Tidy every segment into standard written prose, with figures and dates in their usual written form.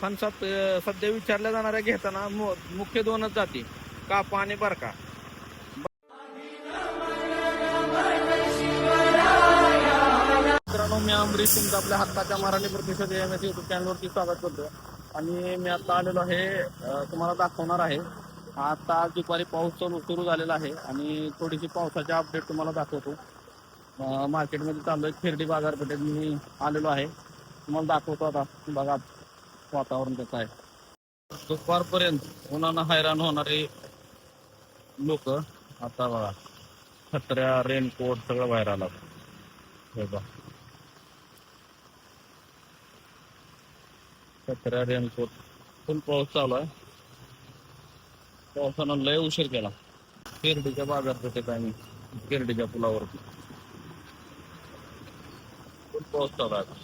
फणसात सध्या विचारल्या जाणाऱ्या घेताना मुख्य दोनच जाती, कापा आणि बरका. मित्रांनो, मी अमरीश तुमचं आपल्या हक्काच्या मराठी प्रतिशत एमएस यूट्यूब चॅनलवरती स्वागत करतो. आणि मी आता आलेलो आहे, तुम्हाला दाखवणार आहे. आता आज दुपारी पाऊस सुरू झालेला आहे आणि थोडीशी पावसाची अपडेट तुम्हाला दाखवतो. मार्केटमध्ये चालू आहे, खिरडी बाजारपेठेत मी आलेलो आहे. तुम्हाला दाखवतो आता. बघा वातावरण कसं आहे. दुपारपर्यंत उन्हानं हैराण होणारे लोक आता बघा छत्र्या, रेनकोट सगळं बाहेर आला. छत्र्या, रेनकोट, फुल पाऊस चालू आहे. पावसानं लय उशीर केला. खिरडीच्या बाजारपेठेत आहे मी, खिरडीच्या पुलावरती फुल पाऊस चालू आहे.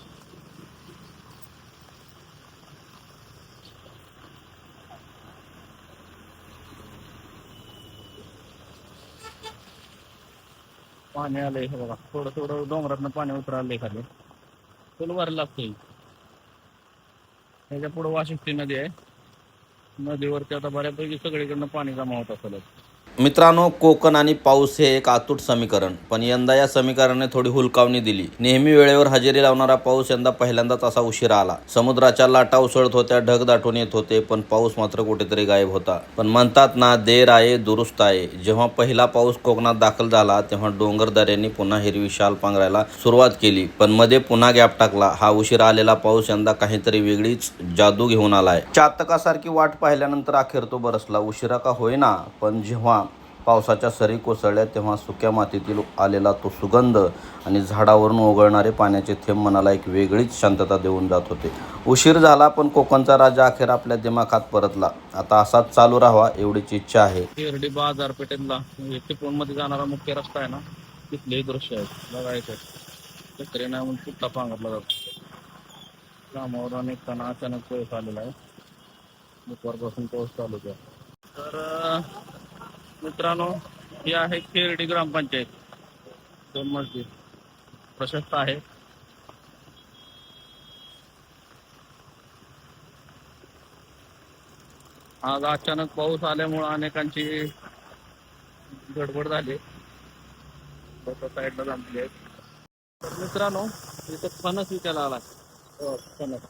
पाणी आलंय हे बघा, थोडं थोडं डोंगरातनं पाणी उतरायलंय खाली. फुल भरायला लागतंय. ह्याच्या पुढे वाशिष्ठी नदी आहे. नदीवरती आता बऱ्यापैकी सगळीकडनं पाणी जमा होत असेल. मित्रांनो, कोकण आणि पाऊस हे एक अतूट समीकरण, पण यंदा या समीकरणाने थोडी हुलकावणी दिली. नेहमी वेळेवर हजेरी लावणारा पाऊस यंदा पहिल्यांदाच असा उशिरा आला. समुद्राच्या लाटा उसळत होत्या, ढग दाटून येत होते, पण पाऊस मात्र कुठेतरी गायब होता. पण म्हणतात ना, देर आये दुरुस्त आये. जेव्हा पहिला पाऊस कोकणात दाखल झाला तेव्हा डोंगर दऱ्यांनी पुन्हा हिरवी शाल पांघरायला सुरुवात केली, पण मध्ये पुन्हा गॅप टाकला. हा उशिरा आलेला पाऊस यंदा काहीतरी वेगळीच जादू घेऊन आलाय. चातकासारखी वाट पाहिल्यानंतर अखेर तो बरसला. उशिरा का होईना, पण जेव्हा पावसाच्या सरी कोसळल्या तेव्हा सुक्या मातीतील आलेला तो सुगंध आणि झाडावरून ओघळणारे पाण्याचे थेंब मनाला एक वेगळीच शांतता देऊन जात होते. उशीर झाला, पण कोकणचा राजा अखेर आपल्या दिमाखात परतला. आता असाच चालू राहावा एवढीच इच्छा आहे. खिरडी बाजारपेठेतला चिपळूणमध्ये जाणारा मुख्य रस्ता आहे ना, तिथले दृश्य आहे. बघायचं छत्री नाही म्हणून कुठला पांघरला जातो. कामावर निघताना अचानक पाऊस आलेला आहे. दुपारपासून पाऊस चालू आहे. तर मित्रांनो, ही आहे खिरडी ग्रामपंचायत. 2 मजली प्रशस्त आहे. आज अचानक पाऊस आल्यामुळे अनेकांची गडबड झाली. साईडला जमले. तर मित्रांनो, इथं फणस विकायला आला. फणस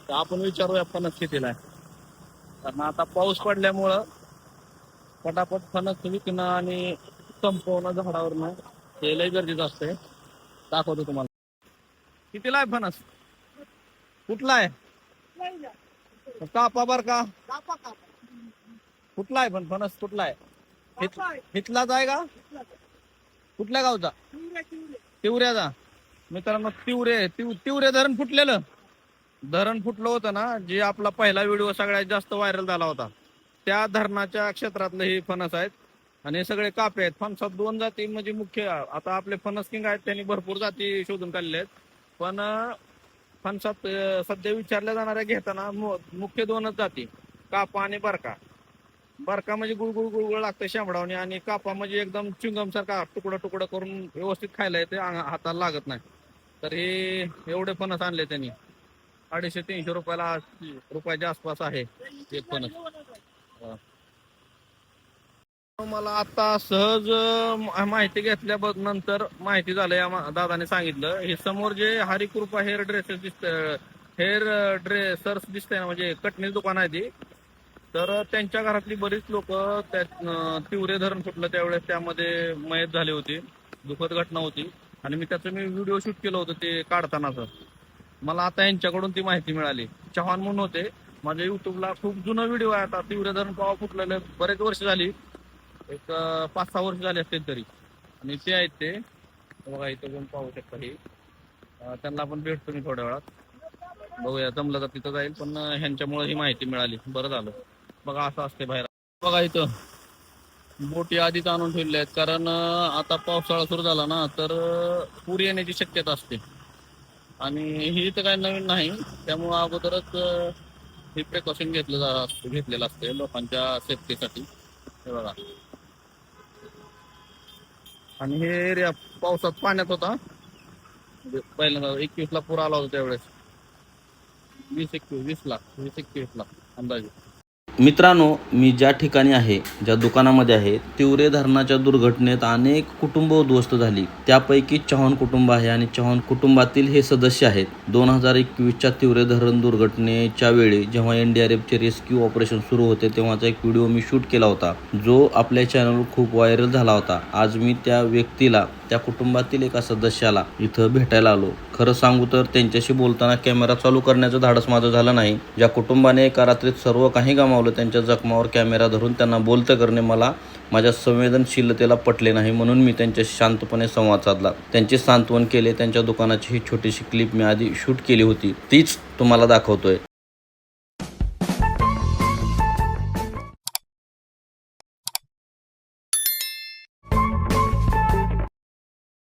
तर आपण विचारूया फणस कितीला आहे. कारण आता पाऊस पडल्यामुळं पटापट फणस विकणं आणि संपवणं झाडावरनं हे लय गरजेचं असतंय. दाखवतो तुम्हाला. कितीला आहे फणस? कुठला आहे? कापा बर का? कुठला आहे पण फणस? कुठला आहे? इथलाच आहे का? कुठल्या गावचा? तिवऱ्याचा. मित्रांनो, तिवरे धरण फुटलेलं. धरण फुटलं होतं ना, जे आपला पहिला व्हिडिओ सगळ्यात जास्त व्हायरल झाला होता, त्या धरणाच्या क्षेत्रातलं हे फणस आहेत. आणि हे सगळे कापे आहेत. फणसात 2 जाती म्हणजे मुख्य. आता आपले फणस किंग आहेत, त्यांनी भरपूर जाती शोधून काढल्या आहेत. पण फणसात सध्या विचारल्या जाणाऱ्या घेताना मुख्य 2च जाती, कापा आणि बरका. बरका म्हणजे गुळगुळ गुळगुळ लागतं शेंबडावणी, आणि कापा म्हणजे एकदम च्युंगम सारखा तुकडं तुकडं करून व्यवस्थित खायला येते, हाताला लागत नाही. तर हे एवढे फणस आणले त्यांनी. 250-300 रुपयाच्या आसपास आहे एक फणस. मला आता सहज माहिती घेतल्या नंतर माहिती झालं, या दादाने सांगितलं, हे समोर जे हरिकृपा हेअर ड्रेसेस दिसत, हेअर ड्रेसर्स दिसतंय ना, म्हणजे कटणीच दुकान आहे ती. तर त्यांच्या घरातली बरीच लोक तिवरे धरण फुटलं त्यावेळेस त्यामध्ये मयत झाली होती. दुःखद घटना होती. आणि मी व्हिडिओ शूट केलं होतं ते काढतानाच. मला आता यांच्याकडून ती माहिती मिळाली. चव्हाण म्हणून होते, माझ्या युट्यूबला खूप जुना व्हिडिओ आहे. आता तिवरे धरण केव्हा फुटलेलं बरेच वर्ष झाली, एक 5-6 वर्ष झाले असतील तरी. आणि ते आहेत ते बघा, इथं पण पाहू शकता. हे त्यांना पण भेटतो मी थोड्या वेळात. बघूया, जमलं तर तिथं जाईल. पण ह्यांच्यामुळे ही माहिती मिळाली, बरं झालं. बघा, असं असते बाहेर. बघा, इथं बोटी आधीच आणून ठेवल्या आहेत, कारण आता पावसाळा सुरू झाला ना, तर पूर येण्याची शक्यता असते. आणि ही तर काही नवीन नाही, त्यामुळं अगोदरच हे प्रिकॉशन घेतलेलं असते लोकांच्या सेफ्टीसाठी. हे बघा. आणि हे एरिया पावसात पाण्यात होता. पहिल्यांदा 21ला पूर आला होता त्यावेळेस. 20-21 लाख 20-21 लाख अंदाजे. मित्रांनो, मी ज्या ठिकाणी आहे, ज्या दुकानामध्ये आहे, तिवरे धरणाच्या दुर्घटनेत अनेक कुटुंब उद्ध्वस्त झाली. त्यापैकी चव्हाण कुटुंब आहे आणि चव्हाण कुटुंबातील हे सदस्य आहेत. 2021च्या तिवरे धरण दुर्घटनेच्या वेळी जेव्हा NDRFचे रेस्क्यू ऑपरेशन सुरू होते तेव्हाचा एक व्हिडिओ मी शूट केला होता, जो आपल्या चॅनलवर खूप व्हायरल झाला होता. आज मी त्या व्यक्तीला, त्या कुटुंबातील एका सदस्याला इथं भेटायला आलो. खरं सांगू तर त्यांच्याशी बोलताना कॅमेरा चालू करण्याचं धाडस माझं झालं नाही. ज्या कुटुंबाने एका रात्रीत सर्व काही गमावलं, त्यांच्या जखमावर कॅमेरा धरून त्यांना बोलतं करणे मला माझ्या संवेदनशीलतेला पटले नाही, म्हणून मी त्यांच्याशी शांतपणे संवाद साधला, त्यांचे सांत्वन केले. त्यांच्या दुकानाची ही छोटीशी क्लिप मी आधी शूट केली होती, तीच तुम्हाला दाखवतोय.